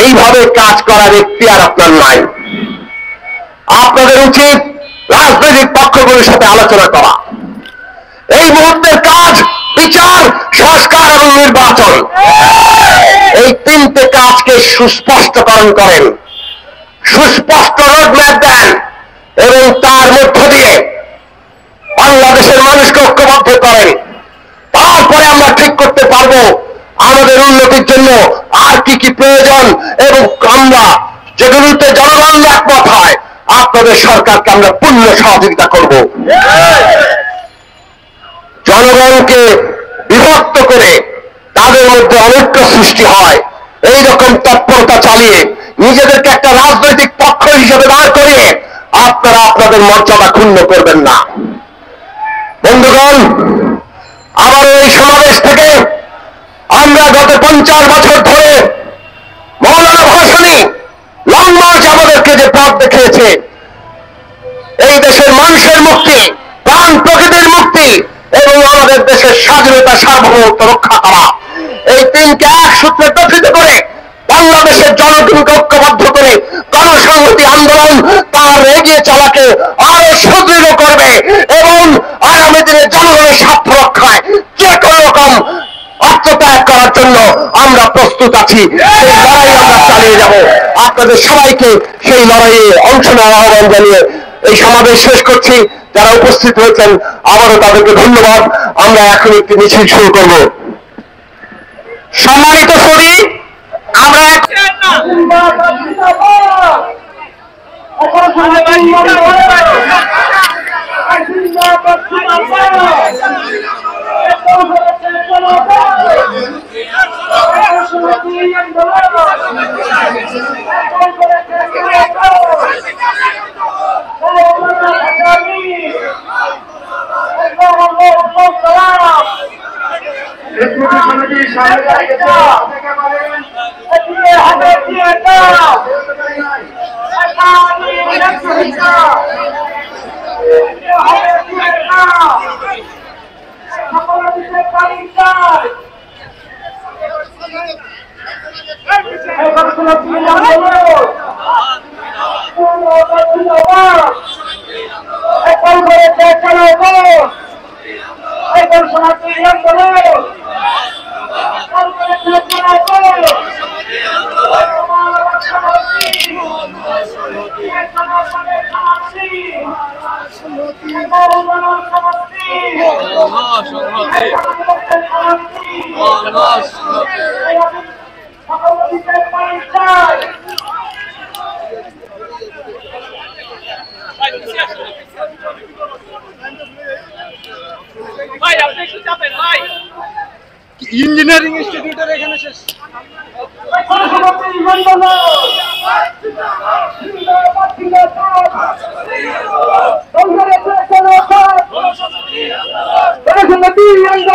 এইভাবে কাজ করার এখতিয়ার আপনার নাই। আপনাদের উচিত রাজনৈতিক পক্ষগুলোর সাথে আলোচনা করা। এই মুহূর্তের কাজ বিচার, সংস্কার এবং নির্বাচন। এই তিনটে কাজকে সুস্পষ্টকরণ করেন, সুস্পষ্ট রোডম্যাপ দেন এবং তার মধ্য দিয়ে বাংলাদেশের মানুষকে ঐক্যবদ্ধ করেন। তারপরে আমরা ঠিক করতে পারবো আমাদের উন্নতির জন্য আর কি কি প্রয়োজন, এবং আমরা যেগুলিতে জনগণ একমত হয় আপনাদের সরকারকে আমরা পূর্ণ সহযোগিতা করব। জনগণকে বিভক্ত করে তাদের মধ্যে অনৈক্য সৃষ্টি হয়, এই রকম তৎপরতা চালিয়ে নিজেদেরকে একটা রাজনৈতিক পক্ষ হিসেবে দাঁড় করিয়ে আপনারা আপনাদের মর্যাদা ক্ষুণ্ণ করবেন না। বন্ধুগণ, আবার এই সমাবেশ থেকে আমরা গত 50 বছর ধরে মৌলানা ভাসানী লং মার্চ আমাদেরকে যে পথ দেখিয়েছে, এই দেশের মানুষের মুক্তি, প্রাণ প্রকৃতির মুক্তি এবং আমাদের দেশের স্বাধীনতা সার্বভৌমত্ব রক্ষা করা, এই তিনকে এক সূত্রে গঠিত করে বাংলাদেশের জনগণকে ঐক্যবদ্ধ করে গণসংহতি আন্দোলন তার এগিয়ে চলাকে আরো সুদৃঢ় করবে এবং আগামী দিনে জনগণের স্বার্থ রক্ষায় যে কোনো রকম আত্মত্যাগ করার জন্য আমরা প্রস্তুত আছি। সেই লড়াই আমরা চালিয়ে যাব। আপনাদের সবাইকে সেই লড়াইয়ে অংশ নেওয়ার আহ্বান জানিয়ে এই সমাবেশ শেষ করছি। যারা উপস্থিত হয়েছেন আবারও তাদেরকে ধন্যবাদ। আমরা এখন একটি মিছিল শুরু করব। সম্মানিত সরি, আমরা ইঞ্জিনিয়ারিং ইনস্টিটিউটের এখানে শেষ। Gracias.